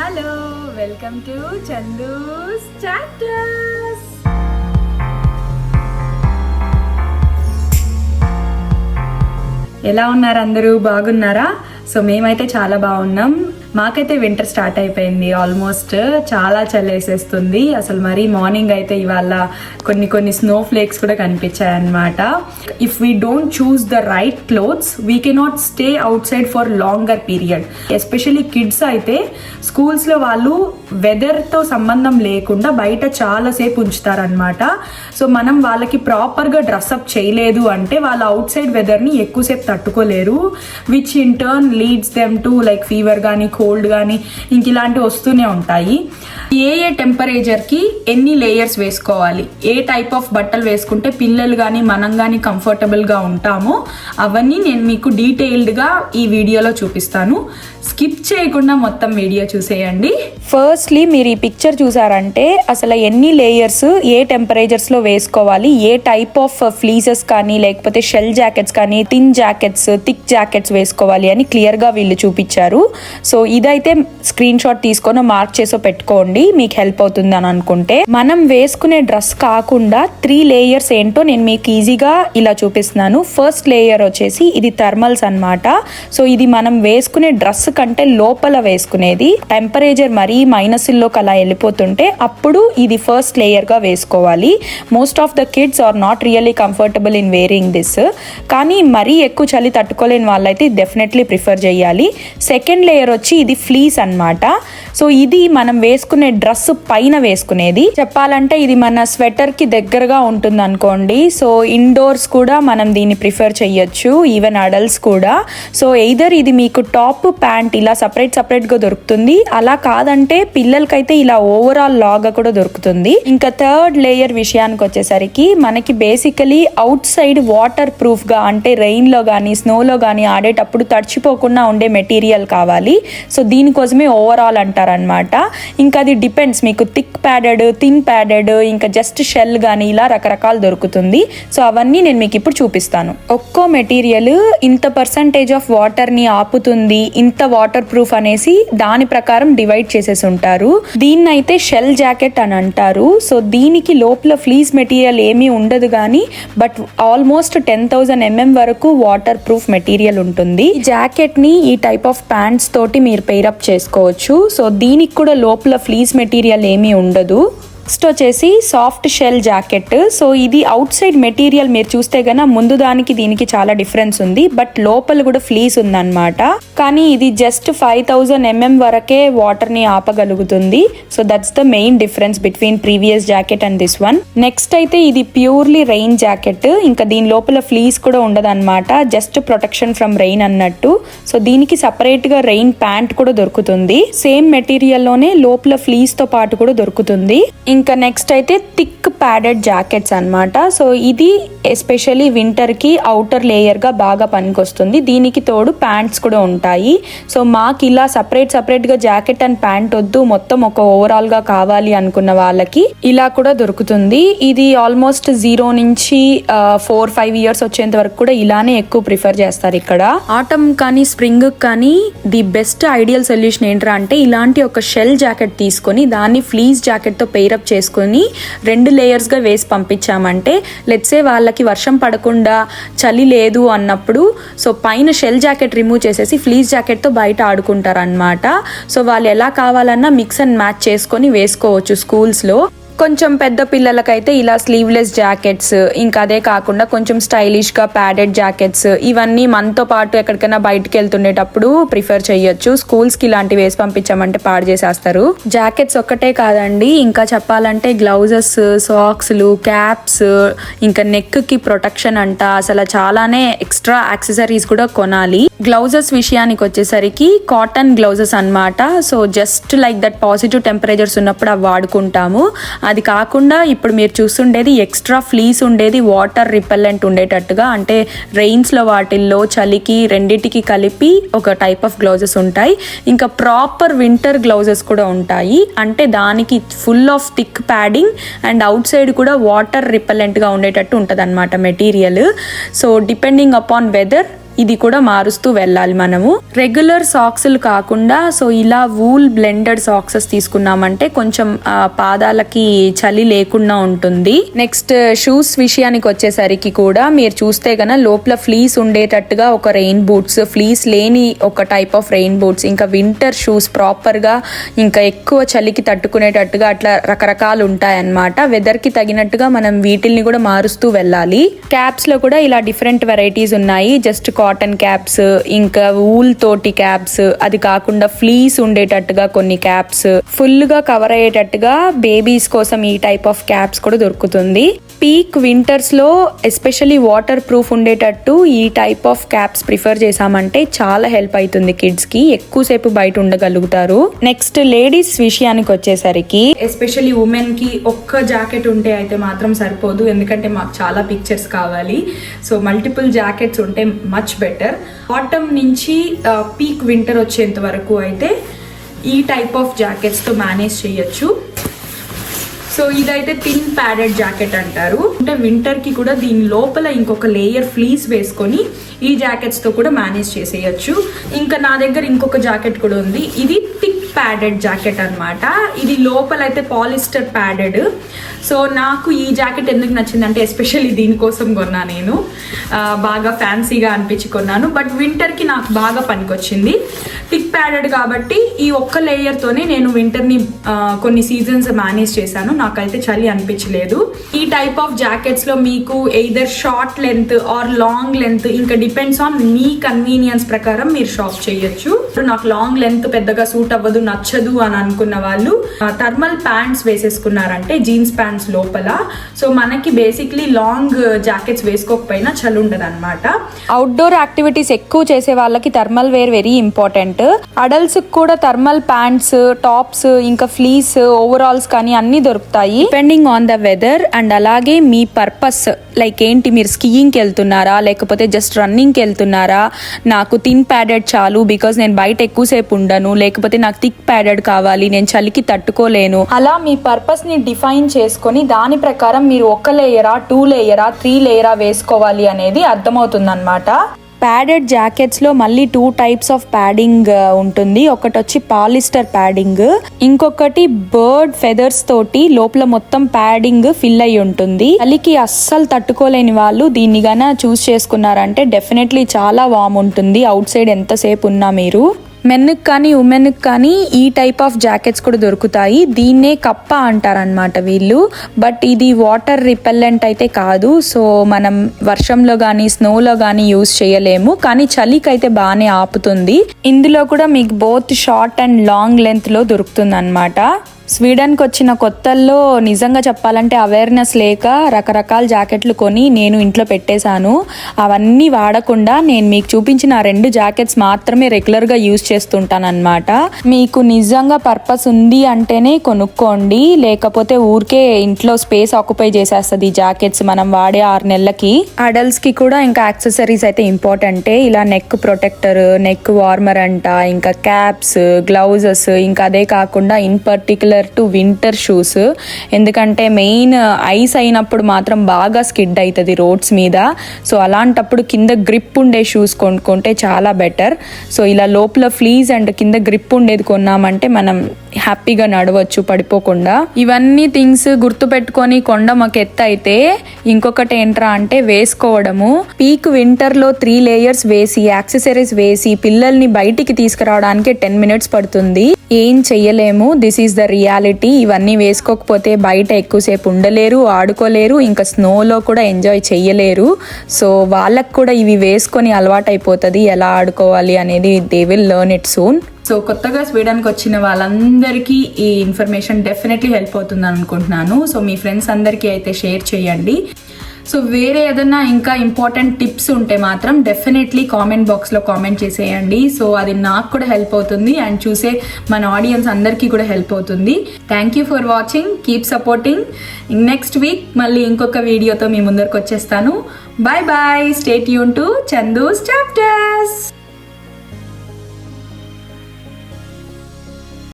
Hello, welcome to Chandu's chapters. ఎలా ఉన్నారు అందరూ? బాగున్నారా? సో మేమైతే చాలా బాగున్నాం. మాకైతే వింటర్ స్టార్ట్ అయిపోయింది. ఆల్మోస్ట్ చాలా చలి వేసేస్తుంది. అసలు మరి మార్నింగ్ అయితే ఇవాళ కొన్ని స్నో ఫ్లేక్స్ కూడా కనిపించాయి అన్నమాట. If we don't choose the right clothes we cannot stay out side for longer period. Especially kids అయితే స్కూల్స్లో వాళ్ళు వెదర్తో సంబంధం లేకుండా బయట చాలాసేపు ఉంచుతారనమాట. సో మనం వాళ్ళకి ప్రాపర్గా డ్రెస్అప్ చేయలేదు అంటే వాళ్ళు అవుట్ సైడ్ వెదర్ని ఎక్కువసేపు తట్టుకోలేరు, which in turn leads them to like fever కానీ కోల్డ్ కానీ ఇంక ఇలాంటివి వస్తూనే ఉంటాయి. ఏ టెంపరేచర్కి ఎన్ని లేయర్స్ వేసుకోవాలి, ఏ టైప్ ఆఫ్ బట్టలు వేసుకుంటే పిల్లలు కానీ మనం కానీ కంఫర్టబుల్గా ఉంటామో అవన్నీ నేను మీకు డీటెయిల్డ్గా ఈ వీడియోలో చూపిస్తాను. స్కిప్ చేయకుండా మొత్తం వీడియో చూసేయండి. ఫస్ట్లీ మీరు ఈ పిక్చర్ చూసారంటే అసలు ఎన్ని లేయర్స్ ఏ టెంపరేచర్స్లో వేసుకోవాలి, ఏ టైప్ ఆఫ్ ఫ్లీసెస్ కానీ లేకపోతే షెల్ జాకెట్స్ కానీ థిన్ జాకెట్స్ థిక్ జాకెట్స్ వేసుకోవాలి అని క్లియర్గా వీళ్ళు చూపించారు. సో ఇదైతే స్క్రీన్ షాట్ తీసుకొని మార్క్ చేసో పెట్టుకోండి, మీకు హెల్ప్ అవుతుంది అని అనుకుంటే. మనం వేసుకునే డ్రెస్ కాకుండా 3 లేయర్స్ ఏంటో నేను మీకు ఈజీగా ఇలా చూపిస్తున్నాను. ఫస్ట్ లేయర్ వచ్చేసి ఇది థర్మల్స్ అన్నమాట. సో ఇది మనం వేసుకునే డ్రెస్ కంటే లోపల వేసుకునేది. టెంపరేచర్ మరీ మైనస్లోకి అలా వెళ్ళిపోతుంటే అప్పుడు ఇది ఫస్ట్ లేయర్ గా వేసుకోవాలి. Most of the kids are not really comfortable in wearing this, కానీ మరీ ఎక్కువ చలి తట్టుకోలేని వాళ్ళైతే డెఫినెట్లీ ప్రిఫర్ చేయాలి. సెకండ్ లేయర్ వచ్చి ఇది ఫ్లీస్ అన్నమాట. సో ఇది మనం వేసుకునే డ్రెస్ పైన వేసుకునేది. చెప్పాలంటే ఇది మన స్వెటర్ కి దగ్గరగా ఉంటుంది అనుకోండి. సో ఇండోర్స్ కూడా మనం దీన్ని ప్రిఫర్ చేయొచ్చు, ఈవెన్ అడల్ట్స్ కూడా. సో ఎయిదర్ ఇది మీకు టాప్ ప్యాంట్ ఇలా సపరేట్ గా దొరుకుతుంది, అలా కాదంటే పిల్లలకైతే ఇలా ఓవరాల్ లాగా కూడా దొరుకుతుంది. ఇంకా థర్డ్ లేయర్ విషయానికి వచ్చేసరికి మనకి basically out side water proof గా, అంటే రెయిన్ లో కానీ స్నోలో కానీ ఆడేటప్పుడు తడిచిపోకుండా ఉండే మెటీరియల్ కావాలి. సో దీనికోసమే ఓవరాల్ అంటారనమాట. ఇంకా అది డిపెండ్స్, మీకు థిక్ ప్యాడెడ్ థిన్ ప్యాడెడ్ ఇంకా జస్ట్ షెల్ కానీ ఇలా రకరకాలు దొరుకుతుంది. సో అవన్నీ నేను మీకు ఇప్పుడు చూపిస్తాను. ఒక్కో మెటీరియల్ ఇంత పర్సంటేజ్ ఆఫ్ వాటర్ ని ఆపుతుంది, ఇంత వాటర్ ప్రూఫ్ అనేసి దాని ప్రకారం డివైడ్ చేసేసి ఉంటారు. దీన్నైతే షెల్ జాకెట్ అని అంటారు. సో దీనికి లోపల ఫ్లీస్ మెటీరియల్ ఏమీ ఉండదు కానీ బట్ ఆల్మోస్ట్ 10,000 mm వరకు వాటర్ ప్రూఫ్ మెటీరియల్ ఉంటుంది. జాకెట్ ని ఈ టైప్ ఆఫ్ ప్యాంట్స్ తోటి మీరు పెయిరప్ చేసుకోవచ్చు. సో దీనికి కూడా లోపల ఫ్లీస్ మెటీరియల్ ఏమీ ఉండదు. నెక్స్ట్ వచ్చేసి సాఫ్ట్ షెల్ జాకెట్. సో ఇది అవుట్ సైడ్ మెటీరియల్ మీరు చూస్తే గన ముందు దానికి దీనికి చాలా డిఫరెన్స్ ఉంది, బట్ లోపల కూడా ఫ్లీస్ ఉందన్నమాట. కానీ ఇది జస్ట్ 5,000 mm వరకే వాటర్ ని ఆపగలుగుతుంది. So that's the main difference between previous jacket and this one. Next అయితే ఇది ప్యూర్లీ రెయిన్ జాకెట్. ఇంకా దీని లోపల ఫ్లీస్ కూడా ఉండదు అనమాట, జస్ట్ ప్రొటెక్షన్ ఫ్రమ్ రెయిన్ అన్నట్టు. సో దీనికి సపరేట్ గా రెయిన్ ప్యాంట్ కూడా దొరుకుతుంది. సేమ్ మెటీరియల్ లోనే లోపల ఫ్లీస్ తో పాటు కూడా దొరుకుతుంది. ఇంకా నెక్స్ట్ అయితే థిక్ ప్యాడెడ్ జాకెట్స్ అన్నమాట. సో ఇది ఎస్పెషల్లీ వింటర్ కి అవుటర్ లేయర్ గా బాగా పనికొస్తుంది. దీనికి తోడు ప్యాంట్స్ కూడా ఉంటాయి. సో మాకు ఇలా సపరేట్ గా జాకెట్ అండ్ ప్యాంట్ వద్దు, మొత్తం ఒక ఓవరాల్ గా కావాలి అనుకున్న వాళ్ళకి ఇలా కూడా దొరుకుతుంది. ఇది ఆల్మోస్ట్ 0 నుంచి 4-5 ఇయర్స్ వచ్చేంత వరకు కూడా ఇలానే ఎక్కువ ప్రిఫర్ చేస్తారు ఇక్కడ. ఆటమ్ కానీ స్ప్రింగ్ కానీ ది బెస్ట్ ఐడియల్ సొల్యూషన్ ఏంట్రా అంటే ఇలాంటి ఒక షెల్ జాకెట్ తీసుకొని దాన్ని ఫ్లీస్ జాకెట్ తో పెయిరప్ చేసుకొని 2 లేయర్స్ గా వేసి పంపించామంటే లెట్సే వాళ్ళకి వర్షం పడకుండా చలి లేదు అన్నప్పుడు సో పైన షెల్ జాకెట్ రిమూవ్ చేసేసి ఫ్లీస్ జాకెట్ తో బయట ఆడుకుంటారు అన్నమాట. సో వాళ్ళు ఎలా కావాలన్నా మిక్స్ అండ్ మ్యాచ్ చేసుకొని వేసుకోవచ్చు స్కూల్స్ లో. కొంచెం పెద్ద పిల్లలకైతే ఇలా స్లీవ్లెస్ జాకెట్స్, ఇంకా అదే కాకుండా కొంచెం స్టైలిష్ గా ప్యాడెడ్ జాకెట్స్ ఇవన్నీ మనతో పాటు ఎక్కడికైనా బయటకు వెళ్తుండేటప్పుడు ప్రిఫర్ చేయొచ్చు. స్కూల్స్ కి ఇలాంటివి వేసి పంపించామంటే పాడు చేసేస్తారు. జాకెట్స్ ఒక్కటే కాదండి, ఇంకా చెప్పాలంటే గ్లౌజెస్, సాక్స్లు, క్యాప్స్, ఇంకా నెక్ కి ప్రొటెక్షన్ అంట, అసలు చాలానే ఎక్స్ట్రా యాక్సెసరీస్ కూడా కొనాలి. గ్లౌజెస్ విషయానికి వచ్చేసరికి కాటన్ గ్లౌజెస్ అన్నమాట. So just like that positive temperatures ఉన్నప్పుడు అవి వాడుకుంటాము. అది కాకుండా ఇప్పుడు మీరు చూస్తుండేది ఎక్స్ట్రా ఫ్లీస్ ఉండేది, వాటర్ రిపెల్లెంట్ ఉండేటట్టుగా, అంటే రెయిన్స్లో వాటిల్లో చలికి రెండిటికి కలిపి ఒక టైప్ ఆఫ్ గ్లౌజెస్ ఉంటాయి. ఇంకా ప్రాపర్ వింటర్ గ్లౌజెస్ కూడా ఉంటాయి, అంటే దానికి full of thick padding and outside కూడా వాటర్ రిపెల్లెంట్గా ఉండేటట్టు ఉంటుంది అన్నమాట material. So depending upon weather ఇది కూడా మారుస్తూ వెళ్ళాలి మనము. రెగ్యులర్ సాక్స్లు కాకుండా సో ఇలా వూల్ బ్లెండెడ్ సాక్సెస్ తీసుకున్నామంటే కొంచెం పాదాలకి చలి లేకుండా ఉంటుంది. నెక్స్ట్ షూస్ విషయానికి వచ్చేసరికి కూడా మీరు చూస్తే గన లోపల ఫ్లీస్ ఉండేటట్టుగా ఒక రెయిన్ బూట్స్, ఫ్లీస్ లేని ఒక టైప్ ఆఫ్ రెయిన్ బూట్స్, ఇంకా వింటర్ షూస్ ప్రాపర్ గా ఇంకా ఎక్కువ చలికి తట్టుకునేటట్టుగా అట్లా రకరకాలు ఉంటాయన్నమాట. వెదర్ కి తగినట్టుగా మనం వీటిల్ని కూడా మారుస్తూ వెళ్ళాలి. క్యాప్స్ లో కూడా ఇలా డిఫరెంట్ వెరైటీస్ ఉన్నాయి. జస్ట్ కాటన్ క్యాప్స్, ఇంకా వూల్ తోటి క్యాప్స్, అది కాకుండా ఫ్లీస్ ఉండేటట్టుగా కొన్ని క్యాప్స్, ఫుల్ గా కవర్ అయ్యేటట్టుగా బేబీస్ కోసం ఈ టైప్ ఆఫ్ క్యాప్స్ కూడా దొరుకుతుంది. పీక్ వింటర్స్ లో ఎస్పెషల్లీ వాటర్ ప్రూఫ్ ఉండేటట్టు ఈ టైప్ ఆఫ్ క్యాప్స్ ప్రిఫర్ చేసామంటే చాలా హెల్ప్ అవుతుంది. కిడ్స్ కి ఎక్కువసేపు బయట ఉండగలుగుతారు. నెక్స్ట్ లేడీస్ విషయానికి వచ్చేసరికి ఎస్పెషల్లీ ఉమెన్ కి ఒక్క జాకెట్ ఉంటే అయితే మాత్రం సరిపోదు, ఎందుకంటే మాకు చాలా పిక్చర్స్ కావాలి. సో మల్టిపుల్ జాకెట్స్ ఉంటే మచ్ బెటర్. ఆటమ్ నుంచి పీక్ వింటర్ వచ్చేంత వరకు అయితే ఈ టైప్ ఆఫ్ జాకెట్స్ తో మేనేజ్ చేయొచ్చు. సో ఇదైతే థిన్ ప్యాడెడ్ జాకెట్ అంటారు. అంటే వింటర్ కి కూడా దీని లోపల ఇంకొక లేయర్ ఫ్లీస్ వేసుకొని ఈ జాకెట్స్ తో కూడా మేనేజ్ చేసేయచ్చు. ఇంకా నా దగ్గర ఇంకొక జాకెట్ కూడా ఉంది. ఇది థిక్ ప్యాడెడ్ జాకెట్ అన్నమాట. ఇది లోపల అయితే పాలిస్టర్ ప్యాడెడ్. సో నాకు ఈ జాకెట్ ఎందుకు నచ్చిందంటే ఎస్పెషల్లీ దీనికోసం కొన్నా. నేను బాగా ఫ్యాన్సీగా అనిపించి కొన్నాను, బట్ వింటర్కి నాకు బాగా పనికొచ్చింది. థిక్ ప్యాడెడ్ కాబట్టి ఈ ఒక్క లేయర్తోనే నేను వింటర్ని కొన్ని సీజన్స్ మేనేజ్ చేశాను. నాకైతే చలి అనిపించలేదు. ఈ టైప్ ఆఫ్ జాకెట్స్లో మీకు either short length or long length, ఇంకా డిపెండ్స్ ఆన్ మీ కన్వీనియన్స్ ప్రకారం మీరు షాప్ చేయొచ్చు. నాకు లాంగ్ లెంత్ పెద్దగా సూట్ అవ్వదు, నచ్చదు అని అనుకున్న వాళ్ళు థర్మల్ ప్యాంట్స్ వేసేసుకున్నారంటే జీన్స్ ప్యాంట్స్ లోపల, సో మనకి బేసిక్లీ లాంగ్ జాకెట్స్ వేసుకోకపోయినా చలి ఉండదు అనమాట. అవుట్డోర్ యాక్టివిటీస్ ఎక్కువ చేసే వాళ్ళకి thermal wear very important. Adults కూడా థర్మల్ ప్యాంట్స్, టాప్స్, ఇంకా ఫ్లీస్, ఓవరాల్స్ కానీ అన్ని దొరుకుతాయి depending on the weather. And అలాగే మీ పర్పస్ లైక్ ఏంటి, మీరు స్కీయింగ్కి వెళ్తున్నారా లేకపోతే జస్ట్ రన్నింగ్కి వెళ్తున్నారా, నాకు థిన్ ప్యాడెడ్ చాలు బికాజ్ నేను బయట ఎక్కువసేపు ఉండను, లేకపోతే నాకు థిక్ ప్యాడెడ్ కావాలి, నేను చలికి తట్టుకోలేను, అలా మీ పర్పస్ ని డిఫైన్ చేసుకొని దాని ప్రకారం మీరు 1 లేయరా 2 లేయరా 3 లేయరా వేసుకోవాలి అనేది అర్థమవుతుంది అన్నమాట. ప్యాడెడ్ జాకెట్స్ లో మళ్ళీ 2 టైప్స్ ఆఫ్ ప్యాడింగ్ ఉంటుంది. ఒకటి వచ్చి పాలిస్టర్ ప్యాడింగ్, ఇంకొకటి బర్డ్ ఫెదర్స్ తోటి లోపల మొత్తం ప్యాడింగ్ ఫిల్ అయి ఉంటుంది. చలికి అస్సలు తట్టుకోలేని వాళ్ళు దీన్ని గాన చూస్ చేసుకున్నారంటే డెఫినెట్లీ చాలా వామ్ ఉంటుంది అవుట్ సైడ్ ఎంతసేపు ఉన్నా. మీరు మెన్కి కానీ ఉమెన్కి కానీ ఈ టైప్ ఆఫ్ జాకెట్స్ కూడా దొరుకుతాయి. దీన్నే కప్ప అంటారనమాట వీళ్ళు. బట్ ఇది వాటర్ రిపెల్లెంట్ అయితే కాదు. సో మనం వర్షంలో కానీ స్నోలో కానీ యూజ్ చేయలేము, కానీ చలికి అయితే బాగానే ఆపుతుంది. ఇందులో కూడా మీకు both short and long length లో దొరుకుతుంది అనమాట. స్వీడన్కి వచ్చిన కొత్తల్లో నిజంగా చెప్పాలంటే అవేర్నెస్ లేక రకరకాల జాకెట్లు కొని నేను ఇంట్లో పెట్టేశాను. అవన్నీ వాడకుండా నేను మీకు చూపించిన 2 జాకెట్స్ మాత్రమే రెగ్యులర్గా యూజ్ చేస్తుంటానన్నమాట. మీకు నిజంగా పర్పస్ ఉంది అంటేనే కొనుక్కోండి, లేకపోతే ఊరికే ఇంట్లో స్పేస్ ఆక్యుపై చేసేస్తుంది ఈ జాకెట్స్ మనం వాడే 6 నెలలకి. అడల్ట్స్కి కూడా ఇంకా యాక్సెసరీస్ అయితే ఇంపార్టెంటే. ఇలా నెక్ ప్రొటెక్టర్, నెక్ వార్మర్ అంట, ఇంకా క్యాప్స్, గ్లౌజెస్, ఇంకా అదే కాకుండా in particular to winter shoes. ఎందుకంటే మెయిన్ ఐస్ అయినప్పుడు మాత్రం బాగా స్కిడ్ అవుతుంది రోడ్స్ మీద. సో అలాంటప్పుడు కింద గ్రిప్ ఉండే షూస్ కొనుక్కుంటే చాలా బెటర్. సో ఇలా లోపల ఫ్లీజ్ అండ్ కింద గ్రిప్ ఉండేది కొన్నామంటే మనం హ్యాపీగా నడవచ్చు పడిపోకుండా. ఇవన్నీ థింగ్స్ గుర్తు పెట్టుకొని కొండ మాకు ఎత్తు అయితే ఇంకొకటి ఏంట్రా అంటే వేసుకోవడము. పీక్ వింటర్ లో 3 లేయర్స్ వేసి యాక్సెసరీస్ వేసి పిల్లల్ని బయటికి తీసుకురావడానికి 10 మినిట్స్ పడుతుంది. ఏం చెయ్యలేము, దిస్ ఈస్ ద రియాలిటీ. ఇవన్నీ వేసుకోకపోతే బయట ఎక్కువసేపు ఉండలేరు, ఆడుకోలేరు, ఇంకా స్నోలో కూడా ఎంజాయ్ చెయ్యలేరు. సో వాళ్ళకు కూడా ఇవి వేసుకొని అలవాటు అయిపోతుంది ఎలా ఆడుకోవాలి అనేది. They will learn it soon. So కొత్తగా స్వీడన్కి వచ్చిన వాళ్ళందరికీ ఈ ఇన్ఫర్మేషన్ డెఫినెట్లీ హెల్ప్ అవుతుంది అనుకుంటున్నాను. సో మీ ఫ్రెండ్స్ అందరికీ అయితే షేర్ చేయండి. సో వేరే ఏదైనా ఇంకా ఇంపార్టెంట్ టిప్స్ ఉంటే మాత్రం డెఫినెట్లీ కామెంట్ బాక్స్లో కామెంట్ చేసేయండి. సో అది నాకు కూడా హెల్ప్ అవుతుంది అండ్ చూసే మన ఆడియన్స్ అందరికీ కూడా హెల్ప్ అవుతుంది. Thank you for watching, keep supporting. Next week మళ్ళీ ఇంకొక వీడియోతో మీ ముందరకు వచ్చేస్తాను. Bye bye, stay tune to Chandu's chapters.